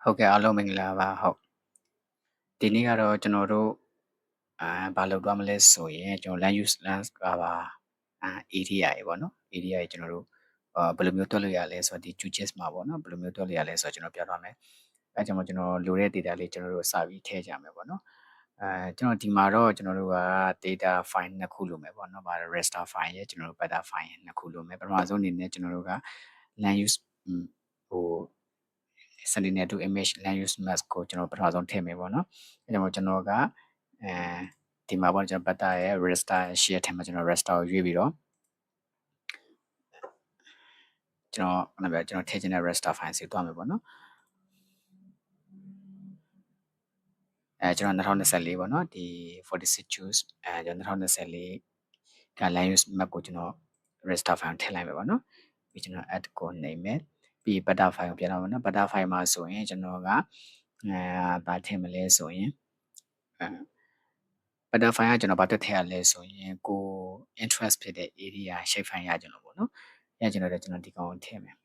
ဟုတ်ကဲ့အားလုံးမင်္ဂလာပါဟုတ်ဒီနေ့ကတော့ကျွန်တော်တို့ဘာလုပ်သွားမလဲဆိုရင်ကျွန်တော် land use land ကပါ area ရေပေါ့နော် area ရေကျွန်တော်တို့ဘယ်လိုမျိုးတွက်လို့ရလဲဆိုတော့ဒီ QGIS မှာပေါ့နော်ဘယ်လိုမျိုးတွက်လို့ရလဲဆိုတော့ကျွန်တော်ပြသွားမယ်အဲကြောင့်မို့ကျွန်တော်လိုတဲ့ data လေးကျွန်တော်တို့စပြီးထည့်ကြမယ်ပေါ့နော်ကျွန်တော်ဒီမှာတော့ကျွန်တော်တို့က data file နှစ်ခုလိုမယ်ပေါ့နော်ဗါ raster file ရဲ့ကျွန်တော်တို့ data file နှစ်ခုလိုမယ်ပထမဆုံးအနေနဲ့ကျွန်တော်တို့က land use ဟို Sentinel to image land use mask ကိုကျွန်တော်ပထမဆုံးထည့်မယ်ပေါ့နော်အဲကြောင့်ကျွန်တော်ကဒီမှာပေါ့ကျွန်တော် beta ရဲ့ raster share ထဲမှာကျွန်တော် raster ကိုရွေးပြီးတော့ကျွန်တော်ထည့်ချင်တဲ့ raster file စီသွားမယ်ပေါ့နော်ကျွန်တော်2024ပေါ့နော်ဒီ46 chooseကျွန်တော်2024က land use map ကိုကျွန်တော် raster file ထည့်လိုက်မယ်ပေါ့နော်ပြီးကျွန်တော် add ကိုနှိပ်မယ်ပြီး beta file ကိုပြန်တော့ပေါ့နော် beta file မှာဆိုရင်ကျွန်တော်ကဘာထည့်မလဲဆိုရင်butterfly ကကျွန်တော်ဘာတက်ထည့်ရလဲဆိုရင်ကို interest ဖြစ်တဲ့ area shape file ရကြလို့ပေါ့နော်ရကြလို့ကျွန်တော်ဒီကောင်ကိုထည့်မယ်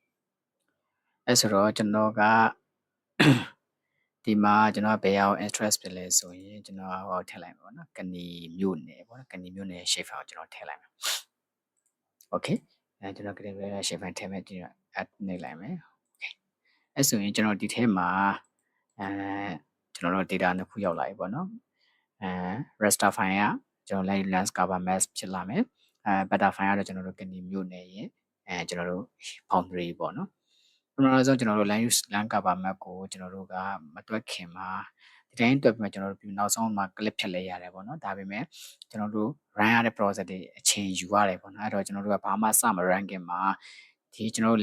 အဲဆိုတော့ကျွန်တော်ကဒီမှာကျွန်တော်ဘယ်အောင် interest ဖြစ်လဲဆိုရင်ကျွန်တော်ဟောထည့်လိုက်မယ်ပေါ့နော်ကဏီမြို့နယ်ပေါ့နော်ကဏီမြို့နယ် shape file ကိုကျွန်တော်ထည့်လိုက်မယ် okay ကျွန်တော်ကဏီမြို့နယ် shape file ထည့်မယ်ကျွန်တော် add နှိပ်လိုက်မယ် okay အဲဆိုရင်ကျွန်တော်ဒီထဲမှာကျွန်တော်တို့ data နှစ်ခုရောက်လာပြီပေါ့နော်raster file ကကျွန်တော် lens cover mask ဖြစ်လာမယ်beta file ကတော့ကျွန်တော်တို့ကနေမြို့နယ်ရဲ့ကျွန်တော်တို့ boundary ပေါ့နော်ပထမဆုံးကျွန်တော်တို့ land cover map ကိုကျွန်တော်တို့ကမတွက်ခင်မှာဒီတိုင်းတွက်ပြီးမှကျွန်တော်တို့ပြီးနောက်ဆုံးမှာ clip ဖြတ်လဲရတယ်ပေါ့နော်ဒါပေမဲ့ကျွန်တော်တို့ run ရတဲ့ process တွေအချိန်ယူရတယ်ပေါ့နော်အဲ့တော့ကျွန်တော်တို့ကဘာမှစမ run ခင်မှာဒီကျွန်တော်တို့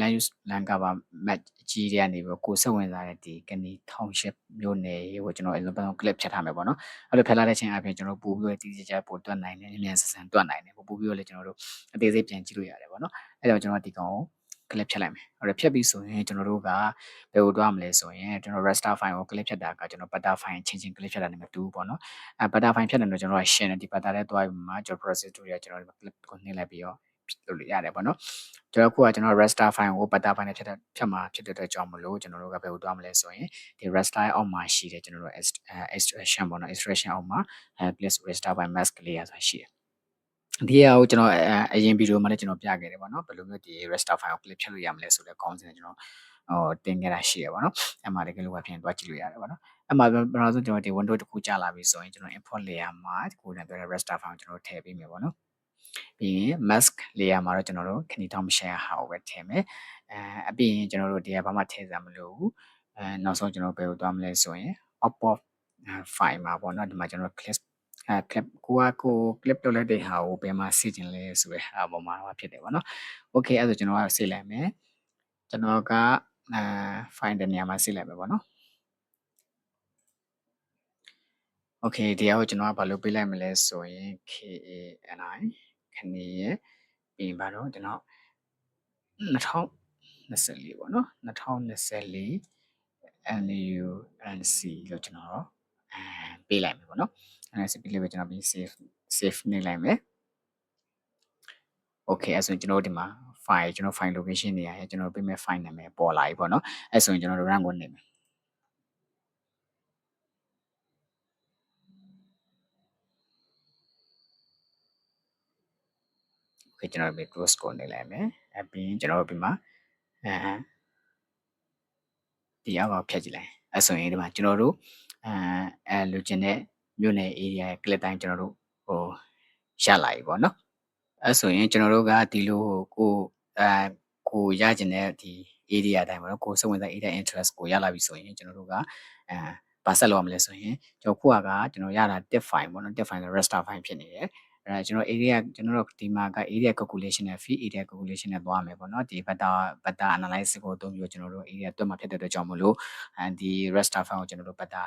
land cover map အကြီးတွေကနေပြီးကိုယ်ဆက်ဝင်လာတဲ့ဒီကနေtownship မြို့နယ်ကိုကျွန်တော်အလုံး clip ဖြတ်ထားမယ်ပေါ့နော်အဲ့လိုဖက်လာတဲ့အချိန်အပြင်ကျွန်တော်ပို့ပြီးတော့တည်တည်ကြပို့တွက်နိုင်တယ်အမြန်ဆန်တွက်နိုင်တယ်ပို့ပြီးတော့လည်းကျွန်တော်တို့အသေးစိတ်ပြန်ကြည့်လို့ရတယ်ပေါ့နော်အဲ့တော့ကျွန်တော်ဒီကောင်ကို clip ဖြတ်လိုက်မယ်အဲ့တော့ဖြတ်ပြီးဆိုရင်ကျွန်တော်တို့ကဘယ်ကိုတွားမလဲဆိုရင်ကျွန်တော် raster file ကို clip ဖြတ်တာကကျွန်တော် beta file ချင်းချင်း clip ဖြတ်တာနဲ့မတူဘူးပေါ့နော်beta file ဖြတ်တယ်လို့ကျွန်တော်က share နဲ့ဒီ beta နဲ့တွားပြီးမှကျွန်တော် process တွေကျွန်တော် clip ကိုနှိပ်လိုက်ပြီးတော့လုပ်လို့ရတယ်ပေါ့နော်ကျွန်တော်ခုကကျွန်တော် raster file ကို beta file နဲ့ဖြတ်မှာဖြစ်တဲ့အတွက်ကြောင့်မလို့ကျွန်တော်တို့ကဘယ်ကိုတွားမလဲဆိုရင်ဒီ raster အောက်မှာရှိတယ်ကျွန်တော်တို့ extraction ပေါ့နော် extraction အောက်မှာplus raster by mask layer ဆိုတာရှိတယ်ဒီဟာကိုကျွန်တော်အရင်ဗီဒီယိုမှာလည်းကျွန်တော်ပြခဲ့တယ်ပေါ့နော်ဘယ်လိုမျိုးဒီ raster file ကို clip ဖြတ်လို့ရမလဲဆိုတဲ့ခေါင်းစဉ်ကျွန်တော်တင်ခဲ့တာရှိရပေါ့နော်အဲ့မှာတကယ်လို့ဖြစ်ရင်တွားကြည့်လို့ရတယ်ပေါ့နော်အဲ့မှာပထမဆုံးကျွန်တော်ဒီ window တစ်ခုကြာလာပြီဆိုရင်ကျွန်တော် import layer မှာကိုယ်နဲ့ပြောတဲ့ raster file ကျွန်တော်ထည့်ပေးမယ်ပေါ့နော်ပြီးရင် mask layer မှာတော့ကျွန်တော်တို့ခဏတောင် share ဟာကိုပဲထည့်မယ်အပြင်ကျွန်တော်တို့ဒီကဘာမှထည့်စရာမလိုဘူးနောက်ဆုံးကျွန်တော်ဘယ်ကိုသွားမလဲဆိုရင် opop file မှာပေါ့နော်ဒီမှာကျွန်တော် clip clip ကို clip လုပ်လိုက်တဲ့ဟာကိုဘယ်မှာစီကျင်လဲဆိုတဲ့ဟာပေါ်မှာဖြစ်တယ်ပေါ့နော် okay အဲ့ဒါဆိုကျွန်တော်ကစီလိုက်မယ်ကျွန်တော်ကfile တဲ့နေရာမှာစီလိုက်မယ်ပေါ့နော် okay ဒီဟာကိုကျွန်တော်ကဘာလို့ပေးလိုက်မလဲဆိုရင် KANI ခဏရဲ့ပြီးပါတော့ကျွန်တော်2024ပေါ့နော်2024 LUNC လို့ကျွန်တော်ပေးလိုက်မယ်ပေါ့နော်အဲ့ဒါပြီးလည်းပဲကျွန်တော်ပြီး save နေလိုက်မယ် okay အဲ့ဆိုရင်ကျွန်တော်ဒီမှာ file ကျွန်တော် file location နေရာရဲ့ကျွန်တော်ပေးမဲ့ file နာမည်ပေါ်လာပြီပေါ့နော်အဲ့ဆိုရင်ကျွန်တော်တို့ run ကိုနေမယ်okay ကျွန်တော်ပြီး close ကိုနေလိုက်မယ်အပြင်ကျွန်တော်တို့ဒီမှာဒီအောက်ကဖြတ်ကြည့်လိုက်အဲ့ဆိုရင်ဒီမှာကျွန်တော်တို့လိုချင်တဲ့မြို့နယ် area ရဲ့ clip တိုင်းကျွန်တော်တို့ရလာပြီပေါ့နော်အဲ့ဆိုရင်ကျွန်တော်တို့ကဒီလိုကိုရကျင်တဲ့ဒီ area တိုင်းပေါ့နော်ကိုစုံဝင်တဲ့ area interest ကိုရလာပြီဆိုရင်ကျွန်တော်တို့ကဘာဆက်လုပ်ရမလဲဆိုရင်ကျွန်တော်ခုကကျွန်တော်ရတာ tif file ပေါ့နော် tif file ဆို raster file ဖြစ်နေတယ်အဲကျွန်တော် area ကျွန်တော်တို့ဒီမှာက area calculation နဲ့ field area calculation နဲ့သွားမယ်ပေါ့နော်ဒီ beta analysis ကိုအသုံးပြုကျွန်တော်တို့ area တွက်မှာဖြစ်တဲ့အတွက်ကြောင့်မလို့ဒီ raster file ကိုကျွန်တော်တို့ beta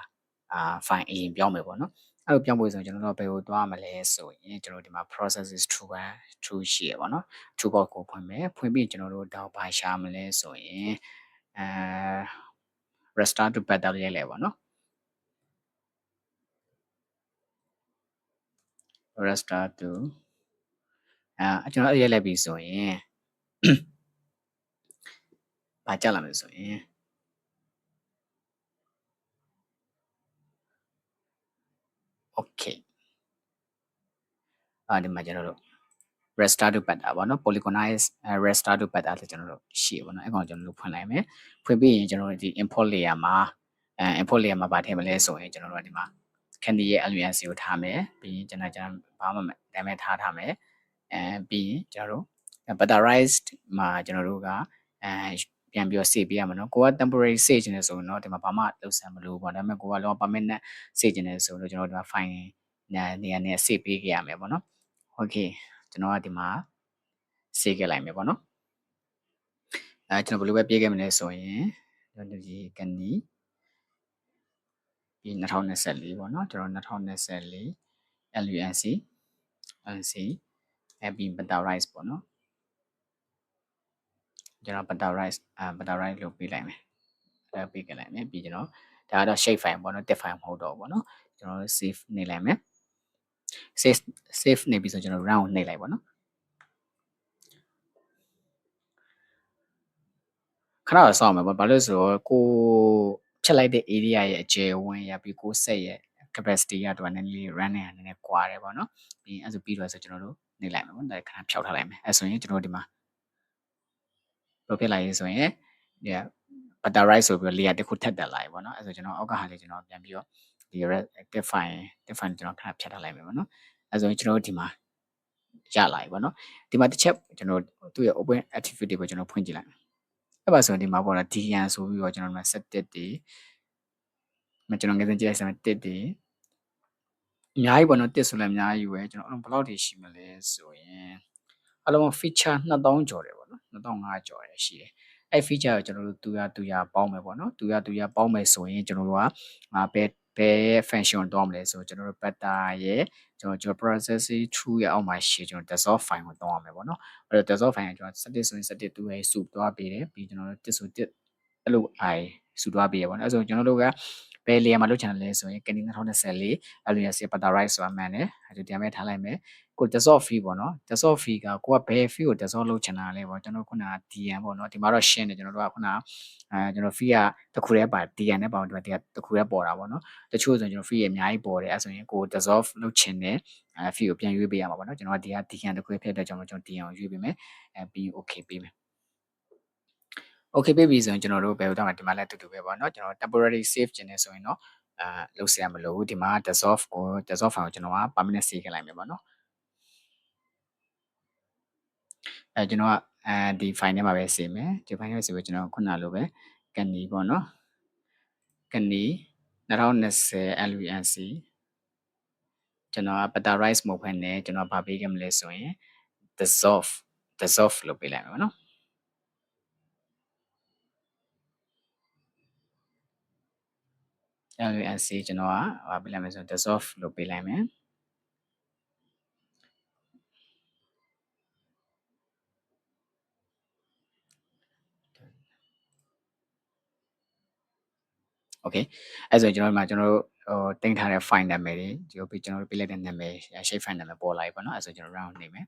file အရင်ပြောင်းမယ်ပေါ့နော်အဲ့လိုပြောင်းဖို့ဆိုရင်ကျွန်တော်တို့ဘယ်ကိုသွားမလဲဆိုရင်ကျွန်တော်ဒီမှာ process is true ရှိရပါတော့ true box ကိုဖွင့်မယ်ဖွင့်ပြီးကျွန်တော်တို့တော့ဘာရှာမလဲဆိုရင်restart to beta လေးလဲပါနော် restart to ကျွန်တော်ရေးလိုက်ပြီဆိုရင်ဘာကြလာမလဲဆိုရင် okay ဒီမှာကျွန်တော်တို့ restart တို့ပတ်တာပေါ့နော် polygonize restart တို့ပတ်တာဆိုကျွန်တော်တို့ရှေ့ပေါ့နော်အဲ့ကောင်ကျွန်တော်တို့ဖွင့်လိုက်မယ်ဖွင့်ပြီးရင်ကျွန်တော်တို့ဒီ import layer မှာimport layer မှာဗာထည့်မလဲဆိုရင်ကျွန်တော်တို့ကဒီမှာ candy ရဲ့ LUNC ကိုထားမယ်ပြီးရင်ကျွန်တော်ဘာမှမဒါမဲ့ထားမယ်ပြီးရင်ကျွန်တော်တို့ butterized မှာကျွန်တော်တို့ကပြန်ပြီးတော့ save ပေးရမှာနော်ကိုက temporary save ချင်တယ်ဆိုရင်တော့ဒီမှာဘာမှလုပ်ဆံမလို့ပေါ့ဒါပေမဲ့ကိုကလော permanent save ချင်တယ်ဆိုတော့ကျွန်တော်တို့ဒီမှာ file နေရာနဲ့ save ပေးခဲ့ရမယ်ပေါ့နော် okay ကျွန်တော်ကဒီမှာ save ခဲ့လိုက်မယ်ပေါ့နော်ကျွန်တော်ဘယ်လိုပဲပြေးခဲ့မလဲဆိုရင်ကျွန်တော်ဒီကနေဒီ2024ပေါ့နော်ကျွန်တော်2024 LUNC NCပြီး butterize ပေါ့နော်ကျွန်တော် butterize လုပ်ပေးလိုက်မယ်အဲ့ပေးခဲ့လိုက်မယ်ပြီးကျွန်တော်ဒါကတော့ shape file ပေါ့နော် text file မဟုတ်တော့ဘူးပေါ့နော်ကျွန်တော် save နေလိုက်မယ် save နေပြီဆိုကျွန်တော် run ကိုနှိပ်လိုက်ပေါ့နော်ခဏတော့စောင့်မယ်ပေါ့ဘာလို့ဆိုတော့ကိုဖြတ်လိုက်တဲ့ area ရဲ့အကျယ်ဝန်းရပြီးကိုဆက်ရဲ့ capacity ကတော့နည်းနည်း run နေတာနည်းနည်းကွာတယ်ပေါ့နော်ပြီးအဲ့ဆိုပြီးတော့ဆိုကျွန်တော်တို့နေလိုက်မယ်ပေါ့ဒါခဏဖြောက်ထားလိုက်မယ်အဲ့ဆိုရင်ကျွန်တော်ဒီမှာဘယ်လိုဖြစ်လာရေးဆိုရင်ဒီ butterize ဆိုပြီးတော့ layer တစ်ခုထပ်တက်လာပြီပေါ့နော်အဲ့ဆိုကျွန်တော်အောက်ကဟာလေးကျွန်တော်ပြန်ပြီးတော့ဒီ active file ကျွန်တော်ခဏဖြတ်ထားလိုက်မယ်ပေါ့နော်အဲ့ဆိုရင်ကျွန်တော်ဒီမှာရလာပြီပေါ့နော်ဒီမှာတစ်ချက်ကျွန်တော်သူ့ရဲ့ open activity ကိုကျွန်တော်ဖွင့်ကြည့်လိုက်အဲ့ပါဆိုရင်ဒီမှာပေါ့နော် DN ဆိုပြီးတော့ကျွန်တော်တို့17တွေကျွန်တော်ငယ်စဉ်ကြည့်လိုက်စမ်း1တွေအများကြီးပေါ့နော်1ဆိုလည်းအများကြီးပဲကျွန်တော်ဘယ်လောက်တွေရှိမလဲဆိုရင်အလုံး feature 2000ကျော်တယ်ပေါ့နော်2500ကျော်တယ်ရှိတယ်အဲ့ feature ကိုကျွန်တော်တို့တူရပေါင်းမယ်ပေါ့နော်တူရပေါင်းမယ်ဆိုရင်ကျွန်တော်တို့ကဘယ် function တော့မလဲဆိုကျွန်တော်တို့ beta ရဲ့ကျွန်တော် processing true ရဲ့အောက်မှာရှိကျွန်တော် dissolve file ကိုတောင်းရမယ်ပေါ့နော်အဲ့တော့ dissolve file ကကျွန်တော်17ဆိုရင်17တူရဲ့စုသွားပေးတယ်ပြီးကျွန်တော်တို့1ဆို1အဲ့လို i စုသွားပေးရပေါ့နော်အဲ့ဆိုကျွန်တော်တို့ကဘယ် layer မှာလုပ်ချင်တယ်လဲဆိုရင် Candy 2024 LUNC butterize ဆိုတာမှန်တယ်အဲ့ဒီတရားမဲ့ထားလိုက်မယ်ကို dissolve fee ပေါ့နော် dissolve fee ကကိုကဘယ် fee ကို dissolve လုပ်ချင်တာလဲပေါ့ကျွန်တော်ခုနက DN ပေါ့နော်ဒီမှာတော့ရှင်းတယ်ကျွန်တော်တို့ကခုနကကျွန်တော် fee ကတစ်ခုတည်းပါ DN နဲ့ပေါင်းဒီမှာတစ်ခုတည်းပေါ်တာပေါ့နော်တချို့ဆိုရင်ကျွန်တော် fee ရအများကြီးပေါ်တယ်အဲ့ဆိုရင်ကို dissolve လုပ်ချင်တယ်fee ကိုပြန်ရွေးပေးရမှာပေါ့နော်ကျွန်တော်ကဒီက DN တစ်ခုဖြစ်တဲ့ကြောင့်ကျွန်တော် DN ကိုရွေးပေးမယ်ပြီး okay ပေးမယ်okay ပေးပြီဆိုရင်ကျွန်တော်တို့ဘယ်လိုတော့ဒီမှာလည်းတူတူပဲပေါ့နော်ကျွန်တော် temporary save ကျင်နေဆိုရင်တော့လုပ်စရာမလိုဘူးဒီမှာ dissolve file ကိုကျွန်တော်က permanent save ခဲ့လိုက်မယ်ပေါ့နော်ကျွန်တော်ကဒီ file ထဲမှာပဲ save မယ်ဒီ file ထဲမှာ save ကျွန်တော်ခုနလိုပဲကနေပေါ့နော်ကနေ2020 LUNC ကျွန်တော်က butterize မဟုတ်ဘဲနဲ့ကျွန်တော်ဗာပေးခဲ့မလဲဆိုရင် dissolve လုပ်ပေးလိုက်မယ်ပေါ့နော်LUNC ကျွန်တော်ကဗာပေးလိုက်မယ်ဆိုရင် dissolve လုပ်ပေးလိုက်မယ်โอเคအဲ့ဆိုကျွန်တော်တို့တင်ထားတဲ့ file နာမည်တွေကျွန်တော်တို့ပေးလိုက်တဲ့နာမည် shape file နာမည်ပေါ်လာပြီပေါ့နော်အဲ့ဆိုကျွန်တော် run နေမယ်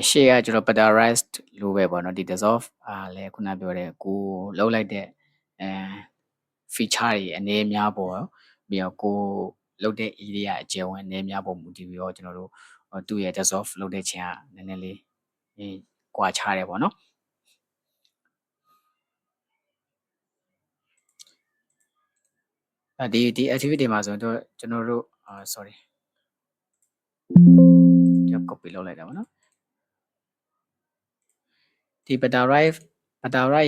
ရှေ့ကကျွန်တော် butterized လို့ပဲပေါ့နော်ဒီ dissolve လဲခုနပြောတဲ့ကိုလုံးလိုက်တဲ့feature တွေအနေအများပေါ့ပြီးတော့ကိုလုံးတဲ့ area အကျယ်ဝန်းအနေအများပေါ့မူတည်ပြီးတော့ကျွန်တော်တို့သူ့ရဲ့ dissolve လုပ်တဲ့ခြင်းကနည်းနည်းလေးကွာခြားတယ်ပေါ့နော်ဒီ activity မှာဆိုတော့ကျွန်တော်တို့sorry ကျွန်တော် copy လုပ်လိုက်တာပေါ့နော်ဒီ butterize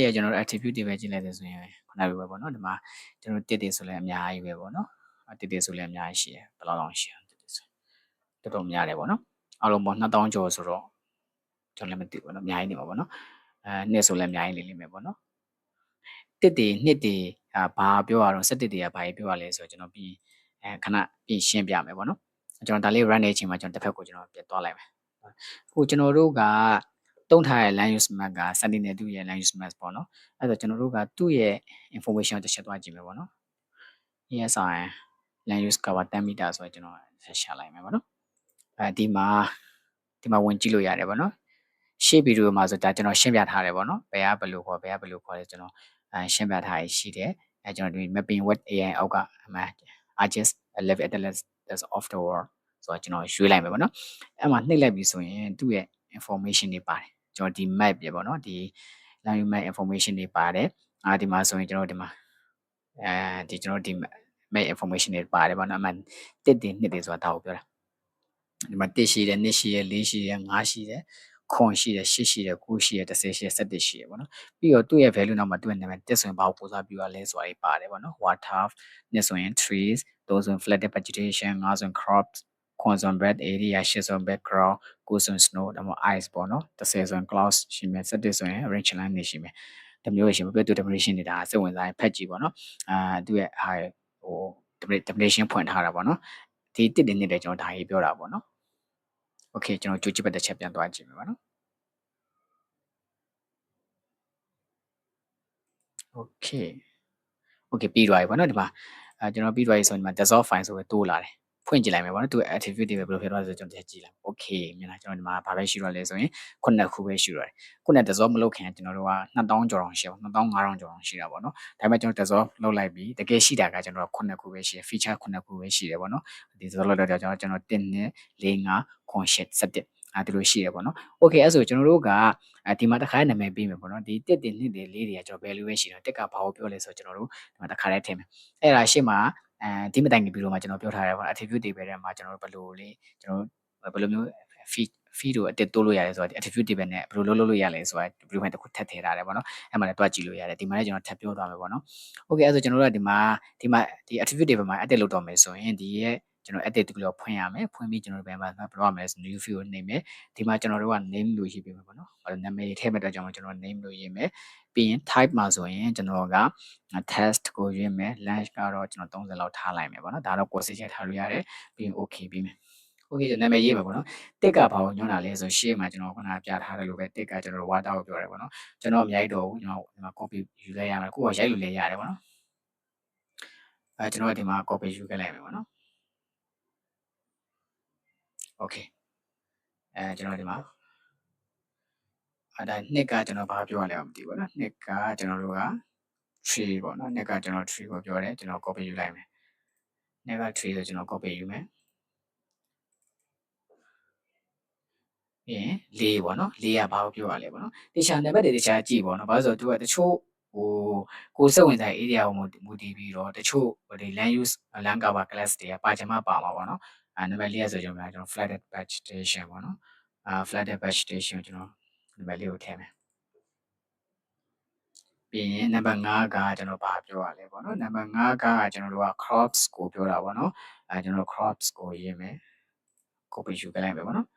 ရဲ့ကျွန်တော်တို့ attribute တွေပဲကြည့်လိုက်တယ်ဆိုရင်ခုနလိုပဲပေါ့နော်ဒီမှာကျွန်တော်တစ်ဆိုလဲအများကြီးပဲပေါ့နော်တစ်ဆိုလဲအများကြီးရှိတယ်ဘယ်လောက်လောက်ရှိအောင်တစ်ဆိုတော်တော်များတယ်ပေါ့နော်အလုံးပေါင်း2000ကျော်ဆိုတော့ကျွန်တော်လည်းမသိဘူးပေါ့နော်အများကြီးနေပါပေါ့နော်နှစ်ဆိုလဲအများကြီးနေလိမ့်မယ်ပေါ့နော်တစ်တွေနှစ်တွေဘာပြောရတော့17တွေကဘာကြီးပြောရလဲဆိုတော့ကျွန်တော်ပြီးခဏပြီးရှင်းပြမယ်ပေါ့နော်ကျွန်တော်ဒါလေး run နေတဲ့အချိန်မှာကျွန်တော်တစ်ဖက်ကိုကျွန်တော်ပြန်သွားလိုက်မယ်အခုကျွန်တော်တို့က တုံးထားတဲ့ line use map က Sentinel 2ရဲ့ line use map ပေါ့နော်အဲ့တော့ကျွန်တော်တို့ကသူ့ရဲ့ information ကိုတစ်ချက်သွားကြည့်မယ်ပေါ့နော် ESR line use cover 10 meter ဆိုတော့ကျွန်တော်ဆက်ရှာလိုက်မယ်ပေါ့နော်ဒီမှာဝင်ကြည့်လို့ရတယ်ပေါ့နော်ရှေ့ဗီဒီယိုမှာဆိုဒါကျွန်တော်ရှင်းပြထားတယ်ပေါ့နော်ဘယ်ကဘယ်လိုခေါ်လဲကျွန်တော်ရှင်းပြထားရရှိတယ်ကျွန်တော်ဒီ mapping web AI အောက်က artist level atlas of the world ဆိုတော့ကျွန်တော်ရွေးလိုက်မယ်ပေါ့နော်အဲ့မှာနှိပ်လိုက်ပြီဆိုရင်သူ့ရဲ့ information တွေပါတယ်ကျွန်တော်ဒီ map ပြပေါ့နော်ဒီ line map information တွေပါတယ်ဒီမှာဆိုရင်ကျွန်တော်ဒီမှာဒီကျွန်တော်ဒီ map information တွေပါတယ်ပေါ့နော်အမှန်တစ်တင်နှစ်တွေဆိုတာဒါကိုပြောတာဒီမှာ1ရှိတယ်2ရှိတယ်4ရှိတယ်5ရှိတယ်ခွန်ရှိတယ်8ရှိတယ်9ရှိတယ်10ရှိတယ်17ရှိတယ်ပေါ့နော်ပြီးတော့သူ့ရဲ့ value နောက်မှာသူ့ရဲ့နာမည်တက်ဆိုရင်ဘာကိုပို့စားပြရလဲဆိုတာတွေပါတယ်ပေါ့နော် water နှစ်ဆိုရင် trees 3ဆိုရင် flooded vegetation 5ဆိုရင် crops ခွန်ဆိုရင် bed area 8ဆိုရင် background 9ဆိုရင် snow ဒါမှမဟုတ် ice ပေါ့နော်10ဆိုရင် clouds ရှိမယ်17ဆိုရင် rangeland နေရှိမယ်တမျိုးရရှိမယ်ပြီးတော့ definition တွေဒါစိတ်ဝင်စားရင်ဖတ်ကြည့်ပေါ့နော်သူ့ရဲ့ဟို definition ဖွင့်ထားတာပေါ့နော်ဒီတစ်တင်နှစ်တွေကျွန်တော်ဒါရေးပြောတာပေါ့နော်โอเคကျွန်တော်ကြိုကြည့်ပတ်တစ်ချက်ပြန်သွားကြည့်မယ်ပါနော်โอเคပြီးသွားပြီပေါ့နော်ဒီမှာကျွန်တော်ပြီးသွားပြီဆိုရင်ဒီမှာ dissolve file ဆိုပဲတိုးလာတယ်ဖွင့်ကြည့်လိုက်မယ်ပေါ့နော်သူ attribute တွေပဲဘယ်လိုဖြစ်သွားလဲဆိုကျွန်တော်ကြည့်လိုက်โอเคမြင်လားကျွန်တော်ဒီမှာဘာပဲရှိတော့လဲဆိုရင်ခုနှစ်ခုပဲရှိတော့တယ်ခုနှစ် dissolve မလုပ်ခင်ကျွန်တော်တို့က2000ကျော်အောင်ရှိအောင်2500ကျော်အောင်ရှိတာပေါ့နော်ဒါပေမဲ့ကျွန်တော် dissolve လုပ်လိုက်ပြီတကယ်ရှိတာကကျွန်တော်ခုနှစ်ခုပဲရှိတယ် feature ခုနှစ်ခုပဲရှိတယ်ပေါ့နော်ဒီ dissolve လုပ်တော့ကျွန်တော်1နဲ့4 5ခွန်8 17ဒီလိုရှိရပေါ့နော်โอเคအဲ့ဆိုကျွန်တော်တို့ကဒီမှာတစ်ခါနာမည်ပေးမယ်ပေါ့နော်ဒီ1တင်2တင်4တွေကကျွန်တော် value ပဲရှိတော့တက်ကဘာကိုပြောလဲဆိုတော့ကျွန်တော်တို့ဒီမှာတစ်ခါတည်းထည့်မယ်အဲ့ဒါရှေ့မှာဒီမတိုင်ခင်ဗီဒီယိုမှာကျွန်တော်ပြောထားတယ်ပေါ့ attribute တွေပဲထဲမှာကျွန်တော်တို့ဘယ်လိုလေးကျွန်တော်ဘယ်လိုမျိုး feed ကိုအတစ်တိုးလို့ရတယ်ဆိုတော့ attribute တွေပဲနဲ့ဘယ်လိုလုပ်လို့ရလဲဆိုတာဗီဒီယိုမှာတစ်ခုထပ်ထည့်ထားတယ်ပေါ့နော်အဲ့မှာလည်းတွားကြည့်လို့ရတယ်ဒီမှာလည်းကျွန်တော်ထပ်ပြောသွားမယ်ပေါ့နော်โอเคအဲ့ဆိုကျွန်တော်တို့ကဒီမှာဒီ attribute တွေပဲမှာ edit လုပ်တော့မယ်ဆိုရင်ဒီရဲ့ကျွန်တော် edit တူလို့ဖွင့်ရမယ်ဖွင့်ပြီးကျွန်တော်တို့ဘယ်မှာဘယ်လိုရမလဲဆို new view ကိုနှိပ်မယ်ဒီမှာကျွန်တော်တို့က name လို့ရေးပေးမယ်ပေါ့နော်နာမည်ထည့်မဲ့အတွက်ကြောင့်ကျွန်တော် name လို့ရေးမယ်ပြီးရင် type မှာဆိုရင်ကျွန်တော်က test ကိုရွေးမယ် launch ကတော့ကျွန်တော်30လောက်ထားလိုက်မယ်ပေါ့နော်ဒါတော့ကိုယ်စိတ်ချက်ထားလို့ရတယ်ပြီးရင် okay ပြီးမယ် okay နာမည်ရေးမယ်ပေါ့နော်တစ်ကဘာကိုညွှန်းတာလဲဆိုရှေ့မှာကျွန်တော်ခုနပြထားတယ်လို့ပဲတစ်ကကျွန်တော် water ကိုပြောတယ်ပေါ့နော်ကျွန်တော်အများကြီးတော့ကျွန်တော်ဒီမှာ copy ယူလိုက်ရမယ်ကိုယ်ကရိုက်လို့လည်းရတယ်ပေါ့နော်ကျွန်တော်ဒီမှာ copy ယူခဲ့လိုက်မယ်ပေါ့နော် okay ကျွန်တော်ဒီမှာဒါနှစ်ကကျွန်တော်ဘာပြောရလဲမသိဘူးနော်နှစ်ကကျွန်တော်တို့က tree ပေါ့နော်နှစ်ကကျွန်တော် tree ကိုပြောတယ်ကျွန်တော် copy ယူလိုက်မယ်နှစ်က tree ဆိုကျွန်တော် copy ယူမယ်ပြီးရင်4ပေါ့နော်4ကဘာကိုပြောရလဲပေါ့နော်တခြားနံပါတ်တွေတခြားကြည့်ပေါ့နော်ဘာလို့ဆိုတော့သူကတချို့ကိုစက်ဝင်ဆိုင် area ကိုမူတည်ပြီးတော့တချို့ဒီ land use land cover class တွေကပါချင်မှပါမှာပေါ့နော်နံပါတ်4ဆိုကျွန်တော် flooded vegetation ပေါ့နော်flooded vegetation ကျွန်တော်နံပါတ်4ကိုထည့်မယ်ပြီးရင်နံပါတ်5ကကျွန်တော်ဘာပြောရလဲပေါ့နော်နံပါတ်5ကကျွန်တော်တို့က crops ကိုပြောတာပေါ့နော်ကျွန်တော် crops ကိုရေးမယ် copy ယူခဲ့လိုက်မယ်ပေါ့နော်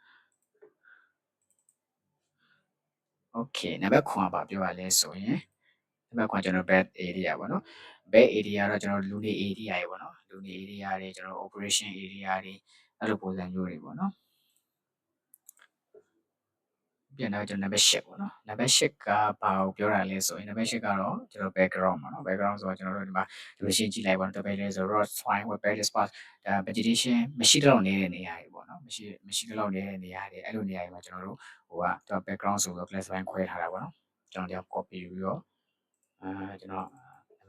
okay နံပါတ်9ကဘာပြောရလဲဆိုရင်နံပါတ်9ကျွန်တော် bed area ပေါ့နော် bed area တော့ကျွန်တော်လူနေ area တွေပေါ့နော်လူနေ area တွေကျွန်တော် operation area တွေအဲ့လိုပုံစံမျိုးတွေပေါ့နော်ပြန်တော့ကျွန်တော်နံပါတ်8ပေါ့နော်နံပါတ်8ကဘာကိုပြောတာလဲဆိုရင်နံပါတ်8ကတော့ကျွန်တော် background ပေါ့နော် background ဆိုတော့ကျွန်တော်တို့ဒီမှာ definition ကြည့်လိုက်ပါတော့ background ဆို road fine with bed spot ဒါ vegetation မရှိတော့နေတဲ့နေရာတွေပေါ့နော်မရှိတော့နေတဲ့နေရာတွေအဲ့လိုနေရာတွေမှာကျွန်တော်တို့သူက background ဆိုပြီး class ပိုင်းခွဲထားတာပေါ့နော်ကျွန်တော်ဒီ copy ယူပြီးတော့ကျွန်တော်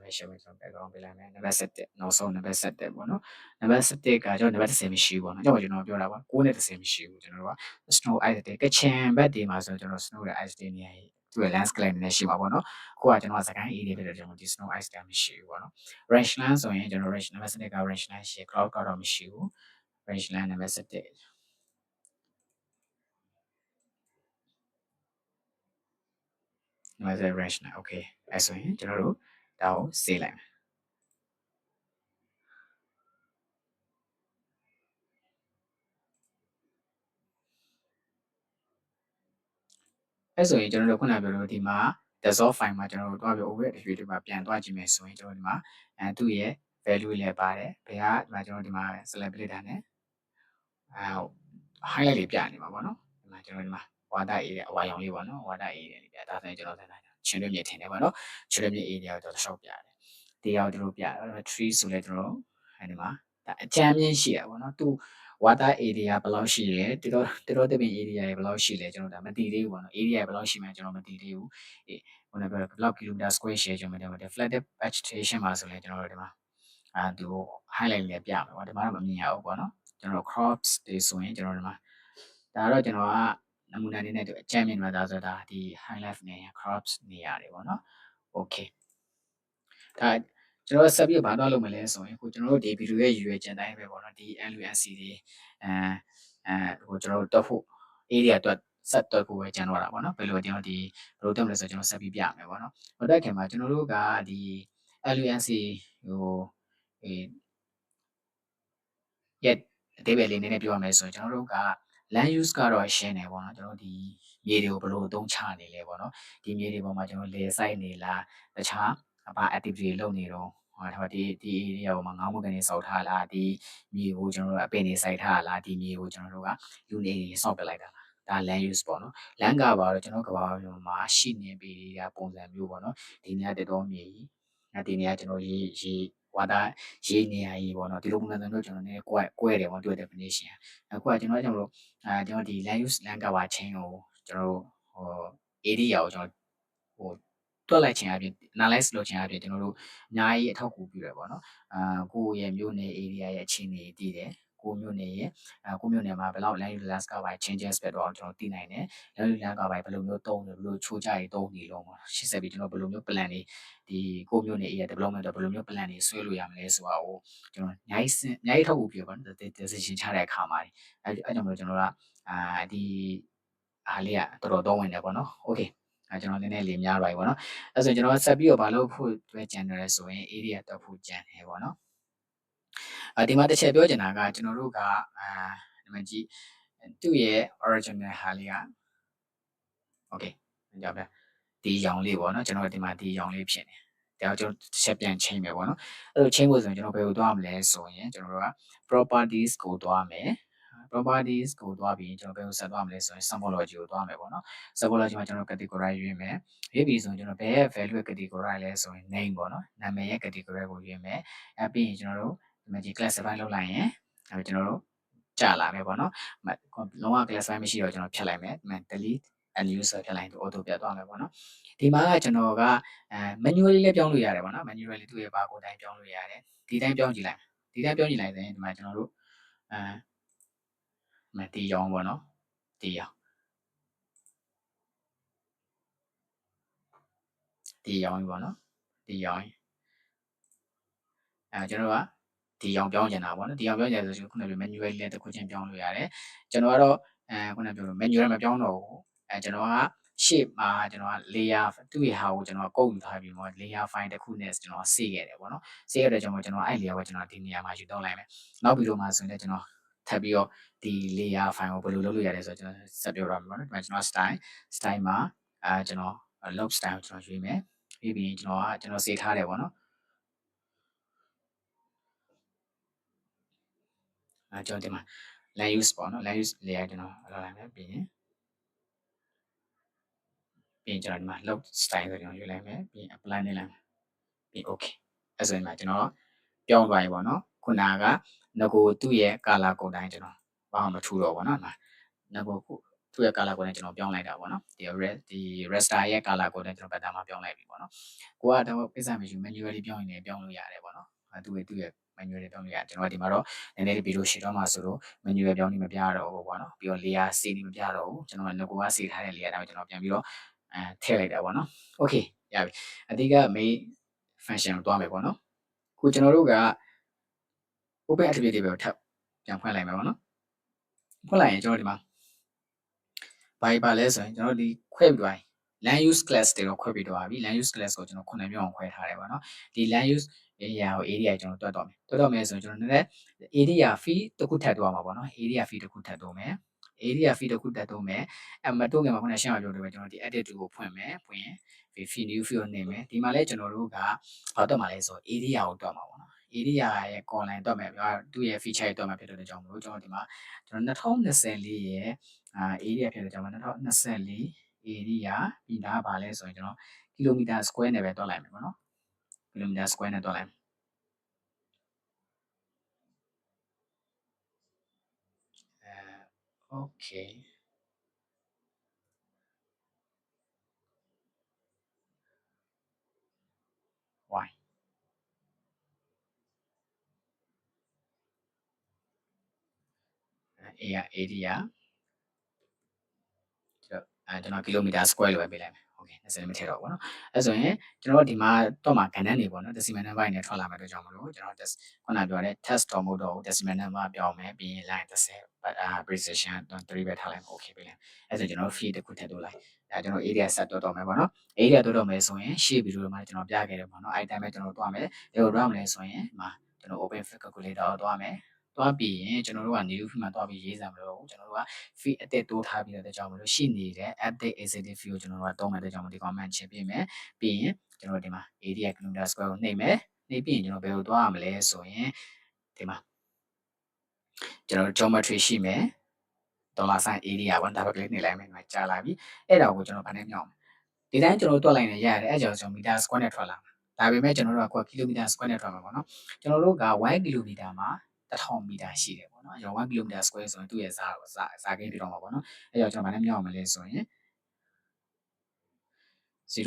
နံပါတ်8ပဲကျွန်တော် background ပေးလိုက်မယ်နံပါတ်7နောက်ဆုံးနံပါတ်7ပေါ့နော်နံပါတ်7ကကျွန်တော်နံပါတ်10မရှိဘူးပေါ့နော်ကျွန်တော်ပြောတာပါ9နဲ့10မရှိဘူးကျွန်တော်တို့က snow ice တွေကချင်ဘက်တွေမှာဆိုကျွန်တော် snow နဲ့ ice တွေနေရာကြီးသူ့ရဲ့ landscape နဲ့ရှိမှာပေါ့နော်အခုကကျွန်တော်စကိုင်း area ဖြစ်တဲ့ကျွန်တော်ဒီ snow ice တွေမရှိဘူးပေါ့နော် rangeland ဆိုရင်ကျွန်တော် range နံပါတ်7က rangeland ရှိ cloud ကတော့မရှိဘူး rangeland နံပါတ်7နံပါတ်7 rangeland okay အဲ့ဆိုရင်ကျွန်တော်တို့ဒါကို save လိုက်မယ်အဲ့ဆိုရင်ကျွန်တော်တို့ခုနပြောလို့ဒီမှာ dissolve file မှာကျွန်တော်တို့တွားပြီး over attribute တွေမှာပြန်တွားကြည့်မယ်ဆိုရင်ကျွန်တော်ဒီမှာသူ့ရဲ့ value လည်းပါတယ်ဘယ်ကဒီမှာကျွန်တော်ဒီမှာ select ပလိုက်တာနဲ့highlight တွေပြနေမှာပေါ့နော်ဒီမှာကျွန်တော်ဒီမှာ ဝါဒ area အဝါရောင်လေးပေါ့နော်ဝါဒ area လေးပြဒါဆိုရင်ကျွန်တော်တင်တာချင်းတွင်းမြေထင်တယ်ပေါ့နော်ချင်းတွင်းမြေ area ကိုကျွန်တော်ရှောက်ပြတယ်တရားကိုကျွန်တော်ပြတယ် tree ဆိုလဲကျွန်တော်အဲဒီမှာဒါအချမ်းမြင့်ရှိရပေါ့နော်သူဝါဒ area ဘယ်လောက်ရှိလဲတတော်တပင် area ဘယ်လောက်ရှိလဲကျွန်တော်ဒါမသိသေးဘူးပေါ့နော် area ဘယ်လောက်ရှိမှကျွန်တော်မသိသေးဘူးခုနကပြောဘယ်လောက် kilometer square share ကျွန်တော်တယ် flat vegetation မှာဆိုလဲကျွန်တော်တို့ဒီမှာသူ highlight လေးပြမယ်ပေါ့ဒီမှာတော့မမြင်ရဘူးပေါ့နော်ကျွန်တော် crops တွေဆိုရင်ကျွန်တော်ဒီမှာဒါတော့ကျွန်တော်ကနမူနာအနေနဲ့အကြမ်းမြင်မှာဒါဆိုတာဒီ highlight နေ crops နေရတယ်ပေါ့နော် okay ဒါကျွန်တော်ဆက်ပြီးဘာသွားလုပ်မလဲဆိုရင်ခုကျွန်တော်တို့ဒီဗီဒီယိုရဲ့ရည်ရွယ်ချက်တိုင်းပဲပေါ့နော်ဒီ LUNC တွေဟိုကျွန်တော်တို့တွက်ဖို့ area တွက်ဆက်တွက်ဖို့ပဲကျန်တော့တာပေါ့နော်ဘယ်လိုကျွန်တော်ဒီဘယ်လိုတက်မလဲဆိုကျွန်တော်ဆက်ပြီးပြမယ်ပေါ့နော်မတက်ခင်မှာကျွန်တော်တို့ကဒီ LUNC ဟိုရဲ့အသေးပဲလေးနည်းနည်းပြောရမယ်ဆိုရင်ကျွန်တော်တို့က land use ကတော့ရှင်းတယ်ပေါ့နော်ကျွန်တော်ဒီမြေတွေကိုဘယ်လိုအသုံးချနေလဲပေါ့နော်ဒီမြေတွေပေါ်မှာကျွန်တော်လေစိုက်နေလားတခြားဘာ activity တွေလုပ်နေတော့ဟိုဒီ area ပေါ်မှာငေါင်းမှုကနေစောက်ထားလားဒီမြေကိုကျွန်တော်တို့အပင်တွေစိုက်ထားလားဒီမြေကိုကျွန်တော်တို့ကလူနေတွေစောက်ပစ်လိုက်တာလားဒါ land use ပေါ့နော် land ကပါတော့ကျွန်တော်ကဘာမှာရှိနေပြီကပုံစံမျိုးပေါ့နော်ဒီနေရာတတော်မြေကြီးဒီနေရာကျွန်တော်ရေးဝါဒရေးနေရကြီးပေါ့နော်ဒီလိုပုံစံမျိုးကျွန်တော်နည်းကွဲတယ်ပေါ့သူ့ definition အခုကကျွန်တော်ကျွန်တော်ဒီ land use land cover chain ကိုကျွန်တော်ဟို area ကိုကျွန်တော်ဟိုတွက်လိုက်ခြင်းအပြင် analyze လုပ်ခြင်းအပြင်ကျွန်တော်တို့အများကြီးအထောက်အကူပြုတယ်ပေါ့နော်ကိုယ့်ရဲ့မြို့နယ် area ရဲ့အခြေအနေတည်တယ်ကိုမြို့နယ်ရဲ့ကိုမြို့နယ်မှာဘယ်လောက် land use land cover changes ပဲတော့ကျွန်တော်သိနိုင်တယ် land use land cover ဘယ်လိုမျိုးတုံးတယ်ဘယ်လိုချိုးကြရတုံးနေလုံးပေါ့ရှင်းဆက်ပြီးကျွန်တော်ဘယ်လိုမျိုး plan တွေဒီကိုမြို့နယ် area development တော့ဘယ်လိုမျိုး plan တွေဆွဲလို့ရမလဲဆိုတာကိုကျွန်တော်အများကြီးထောက်ကူပြုပါနော် decision ချတဲ့အခါမှာအဲကြောင့်မလို့ကျွန်တော်ကဒီအားလေးကတော်တော်သုံးဝင်တယ်ပေါ့နော် okay ကျွန်တော်နည်းနည်းလေးများပါပြီပေါ့နော်အဲဆိုရင်ကျွန်တော်ဆက်ပြီးတော့မလုပ်ဖို့တွဲကြံတယ်ဆိုရင် area တက်ဖို့ကြံတယ်ပေါ့နော်ဒီမှာတစ်ချက်ပြောချင်တာကကျွန်တော်တို့ကဒီမှာကြည့်သူ့ရဲ့ original ဟာလေးက okay ကြောက်ဗျဒီရောင်လေးပေါ့နော်ကျွန်တော်ဒီမှာဒီရောင်လေးဖြစ်နေဒါကျွန်တော်တစ်ချက်ပြန်ချိန်မယ်ပေါ့နော်အဲ့လိုချိန်ဖို့ဆိုရင်ကျွန်တော်ဘယ်ကိုသွားမလဲဆိုရင်ကျွန်တော်တို့က properties ကိုသွားမယ် properties ကိုသွားပြီးကျွန်တော်ဘယ်ကိုဆက်သွားမလဲဆိုရင် symbology ကိုသွားမယ်ပေါ့နော် symbology မှာကျွန်တော် categorize ရွေးမယ်ရွေးပြီးဆိုရင်ကျွန်တော်ဘယ်ရဲ့ value categorize လဲဆိုရင် name ပေါ့နော်နာမည်ရဲ့ category ကိုရွေးမယ်ပြီးရင်ကျွန်တော်တို့ဒီမှာဒီ classify လုပ်လိုက်ရင်ကျွန်တော်တို့ကြာလာမယ်ပေါ့နော်လုံးဝ classify မရှိတော့ကျွန်တော်ဖြတ်လိုက်မယ် delete and user ဖြတ်လိုက်ရင် auto ပြတ်သွားမယ်ပေါ့နော်ဒီမှာကကျွန်တော်ကmanually လည်းပြောင်းလို့ရတယ်ပေါ့နော် manually သူ့ရဲ့ဘာကိုတိုင်းပြောင်းလို့ရတယ်ဒီတိုင်းပြောင်းကြည့်လိုက်ဒီတိုင်းပြောင်းကြည့်လိုက်ရင်ဒီမှာကျွန်တော်တို့ဒီရောင်ပေါ့နော်ဒီရောင်ပေါ့နော်ဒီရောင်ကျွန်တော်ကဒီရောင်ပြောင်းကျင်တာပေါ့နော်ဒီရောင်ပြောင်းကျင်ဆိုခုနကပြော manually လည်းတစ်ခုချင်းပြောင်းလို့ရတယ်ကျွန်တော်ကတော့ခုနကပြော manually မပြောင်းတော့ဘူးကျွန်တော်က shape မှာကျွန်တော်က layer သူ့ရဲ့ဟာကိုကျွန်တော်ကုတ်ယူထားပြီးတော့ layer file တစ်ခုနဲ့ကျွန်တော်ဆေးခဲ့တယ်ပေါ့နော်ဆေးရတဲ့ကြောင့်ကျွန်တော်အဲ့ layer ကိုကျွန်တော်ဒီနေရာမှာယူသုံးလိုက်မယ်နောက်ပြီးတော့မှဆိုရင်လည်းကျွန်တော်ထပ်ပြီးတော့ဒီ layer file ကိုဘယ်လိုလုပ်လို့ရလဲဆိုတော့ကျွန်တော်ဆက်ပြောရမှာပေါ့နော်ဒီမှာကျွန်တော် style မှာကျွန်တော် log style ကိုကျွန်တော်ရွေးမယ်ပြီးပြီးကျွန်တော်ဆေးထားတယ်ပေါ့နော်ကျွန်တော်ဒီမှာ land use ပေါ့နော် land use layer ကျွန်တော်လောက်လိုက်မယ်ပြီးရင်ကျွန်တော်ဒီမှာ log style ဆိုကျွန်တော်ယူလိုက်မယ်ပြီး apply နေလိုက်မယ်ပြီး okay အဲ့ဆိုရင်ကျွန်တော်ပြောင်းသွားပြီပေါ့နော်ခုနကငကိုသူ့ရဲ့ color ကိုတိုင်းကျွန်တော်ဘာမှမထူတော့ဘူးเนาะငကိုသူ့ရဲ့ color ကိုတိုင်းကျွန်တော်ပြောင်းလိုက်တာပေါ့နော်ဒီ raster ရဲ့ color ကိုတိုင်းကျွန်တော် pattern မှာပြောင်းလိုက်ပြီပေါ့နော်ကိုကတော့ကိစ္စမရှိ manually ပြောင်းရင်လည်းပြောင်းလို့ရတယ်ပေါ့နော်သူ့ရဲ့ manually ပြောင်းလို့ရတယ်ကျွန်တော်ဒီမှာတော့နည်းနည်းလေးဗီဒီယိုရှင်းတော့မှာဆိုတော့ manually ပြောင်းနေမပြတော့ဘူးပေါ့နော်ပြီးတော့ layer စီနေမပြတော့ဘူးကျွန်တော်ငကိုကစီထားတဲ့ layer တိုင်းကျွန်တော်ပြန်ပြီးတော့ထည့်လိုက်တာပေါ့နော် okay ရပြီအဓိက main function ကိုတွားမယ်ပေါ့နော်ခုကျွန်တော်တို့က open attribute တွေပဲထပ်ပြန်ဖွင့်လိုက်မယ်ပေါ့နော်ဖွင့်လိုက်ရင်ကျွန်တော်ဒီမှာဘာလဲဆိုရင်ကျွန်တော်ဒီခွဲပြီးသွားပြီ land use class တွေတော့ခွဲပြီးသွားပြီ land use class ကိုကျွန်တော်ခုနှစ်ပြောင်းခွဲထားတယ်ပေါ့နော်ဒီ land use area ကို area ကျွန်တော်တွက်တော့မယ်ဆိုရင်ကျွန်တော်နည်းနည်း area fee တစ်ခုထပ်တွက်မှာပေါ့နော် area fee တစ်ခုထပ်တွက်မယ် area fee တစ်ခုထပ်တွက်မယ်မတွက်ငယ်မှာခုနရှင်းအောင်ပြောတယ်ပဲကျွန်တော်ဒီ edit tool ကိုဖွင့်မယ်ဖွင့်ရင် fee new field နေမယ်ဒီမှာလဲကျွန်တော်တို့ကဘာတွက်မှာလဲဆို area ကိုတွက်မှာပေါ့နော် area ရဲ့ column တွက်မယ်သူ့ရဲ့ feature တွက်မှာဖြစ်တဲ့ကြောင့်မလို့ကျွန်တော်ဒီမှာကျွန်တော်2024ရဲ့ area ဖြစ်တဲ့ကြောင့်2024 area ပြီးဒါပါလဲဆိုရင်ကျွန်တော် kilometer square နဲ့ပဲတွက်လိုက်မယ်ပေါ့နော် kilometer square နဲ့တွက်လိုက်မယ်okay y area ကျွန်တော် kilometer square လို့ပဲပေးလိုက်မယ် okay 20မထည့်တော့ဘူးเนาะအဲ့ဆိုရင်ကျွန်တော်ဒီမှာတော့မှာကဏ္ဍတွေပေါ့နော် decimal number နဲ့ထွက်လာမယ်တို့ကြောင့်မလို့ကျွန်တော်ခုနပြောတဲ့ test တော့မဟုတ်တော့ဘူး decimal number ပြောင်းမယ်ပြီးရင် line 30 precision 3ပဲထားလိုက် okay ပေးလိုက်အဲ့ဆိုကျွန်တော် field တစ်ခုထည့်တော့လိုက်ဒါကျွန်တော် area set တော့မယ်ပေါ့နော် area တော့မယ်ဆိုရင်ရှေ့ဗီဒီယိုမှာကျွန်တော်ပြခဲ့တယ်ပေါ့နော်အဲ့တိုင်းပဲကျွန်တော်တွားမယ်ဘယ်လိုတွားမလဲဆိုရင်ဒီမှာကျွန်တော် open calculator ကိုတွားမယ်တွားပြီးရင်ကျွန်တော်တို့က new field မှာတွားပြီးရေးစရာမလိုဘူးကျွန်တော်တို့က feed အတက်တိုးထားပြီးတော့ကြောင့်မလို့ရှိနေတဲ့ update executive field ကိုကျွန်တော်တို့ကသုံးမယ်တဲ့ကြောင့်မလို့ဒီ comment ချက်ပြမယ်ပြီးရင်ကျွန်တော်ဒီမှာ area kilometer square ကိုနှိပ်မယ်နှိပ်ပြီးရင်ကျွန်တော်ဘယ်လိုတွားရမလဲဆိုရင်ဒီမှာကျွန်တော် geometry ရှိမယ်$sign area ပေါ့ဒါပဲ click နှိပ်လိုက်မယ်ဒီမှာကြာလာပြီအဲ့ဒါကိုကျွန်တော်ဗာနဲ့မြောက်မယ်ဒီတိုင်းကျွန်တော်တွက်လိုက်နေရတယ်အဲ့ကြောင့်ကျွန်တော် meter square နဲ့ထွက်လာဒါပေမဲ့ကျွန်တော်တို့က kilometer square နဲ့ထွက်မှာပေါ့နော်ကျွန်တော်တို့က1 kilometer မှာ1000 meter ရှိတယ်ပေါ့နော်ကျွန်တော်1 kilometer square ဆိုရင်သူ့ရဲ့စာကိန်းပြတော့မှာပေါ့နော်အဲ့ကြောင့်ကျွန်တော်ဗာနဲ့မြောက်မလဲဆိုရင်0.00000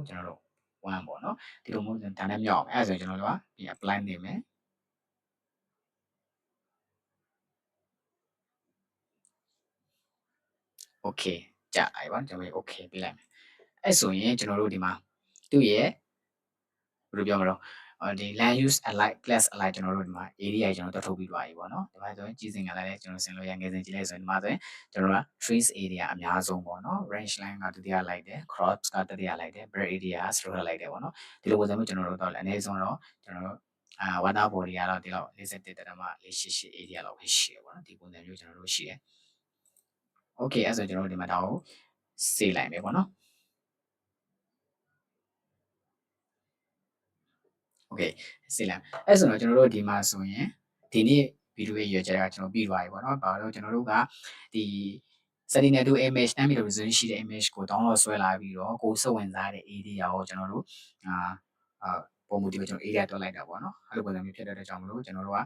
ကျွန်တော်တို့1ပေါ့နော်ဒီလိုမျိုးဒါနဲ့မြောက်အောင်အဲ့ဒါဆိုရင်ကျွန်တော်တို့ကဒီ apply နေမယ် okay ကြာအဲ့ပါကျွန်တော် okay ပြလိုက်မယ်အဲ့ဆိုရင်ကျွန်တော်တို့ဒီမှာသူ့ရဲ့ဘယ်လိုပြောမလို့ဒီ land use alike class alike ကျွန်တော်တို့ဒီမှာ area ကျွန်တော်တို့ထုတ်ပြီးသွားပြီပေါ့နော်ဒီမှာဆိုရင်ကြီးစင်ကလည်းကျွန်တော်ဆင်လို့ရငယ်စင်ကြည့်လိုက်ဆိုရင်ဒီမှာဆိုရင်ကျွန်တော်တို့က trees area အများဆုံးပေါ့နော် range line ကဒုတိယလိုက်တယ် crops ကတတိယလိုက်တယ် bird area က slow လိုက်တယ်ပေါ့နော်ဒီလိုပုံစံမျိုးကျွန်တော်တို့တော့အနည်းဆုံးတော့ကျွန်တော်တို့water body ကတော့ဒီလောက်41.488 area လောက်ပဲရှိတယ်ပေါ့နော်ဒီပုံစံမျိုးကျွန်တော်တို့ရှိတယ် okay အဲ့ဆိုကျွန်တော်တို့ဒီမှာဒါကိုစေးလိုက်မယ်ပေါ့နော် okay စေးလိုက်အဲ့ဆိုတော့ကျွန်တော်တို့ဒီမှာဆိုရင်ဒီနေ့ဗီဒီယိုရဲ့ရွေးချယ်ကကျွန်တော်ပြီးသွားပြီပေါ့နော်ဘာလို့ကျွန်တော်တို့ကဒီ Sentinel-2 image 10 meter resolution ရှိတဲ့ image ကို download ဆွဲလာပြီးတော့ကိုယ်စုံဝင်စားတဲ့ area ကိုကျွန်တော်တို့ပုံမူဒီကိုကျွန်တော် area တွက်လိုက်တာပေါ့နော်အဲ့လိုပုံစံမျိုးဖြစ်တဲ့အတွက်ကြောင့်မလို့ကျွန်တော်တို့က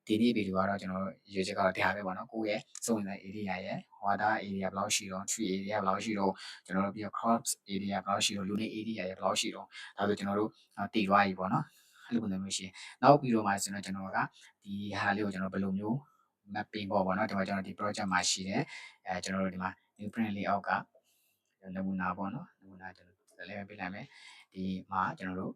ဒီနေ့ဗီဒီယိုကတော့ကျွန်တော်တို့ရွေးချယ်ကတော့တရားပဲပေါ့နော်ကိုယ့်ရဲ့စုံဝင်စား area ရဲ့ water area ဘယ်လောက်ရှိတော့ tree area ဘယ်လောက်ရှိတော့ကျွန်တော်တို့ပြီးတော့ crops area ဘယ်လောက်ရှိတော့ lunar area ရဲ့ဘယ်လောက်ရှိတော့ဒါဆိုကျွန်တော်တို့တည်သွားပြီပေါ့နော်အဲ့လိုပုံစံမျိုးရှိရင်နောက်ပြီးတော့မှကျွန်တော်ကဒီဟာလေးကိုကျွန်တော်ဘယ်လိုမျိုး mapping ပေါ့နော်ဒီမှာကျွန်တော်ဒီ project မှာရှိတယ်ကျွန်တော်တို့ဒီမှာ new print layout ကနမူနာပေါ့နော်နမူနာကျွန်တော်လည်းပြလိုက်မယ်ဒီမှာကျွန်တော်တို့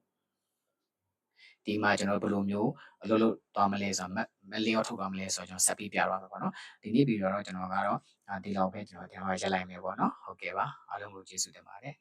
ဒီမှာကျွန်တော်ဘယ်လိုမျိုးအလုပ်လုပ်သွားမလဲဆိုတော့ map layout ထုတ်သွားမလဲဆိုတော့ကျွန်တော်ဆက်ပြီးပြသွားမှာပေါ့နော်ဒီနေ့ဗီဒီယိုတော့ကျွန်တော်ကတော့ဒီလောက်ပဲကျွန်တော်ဒီမှာရက်လိုက်မယ်ပေါ့နော်ဟုတ်ကဲ့ပါအားလုံးကိုကျေးဇူးတင်ပါတယ်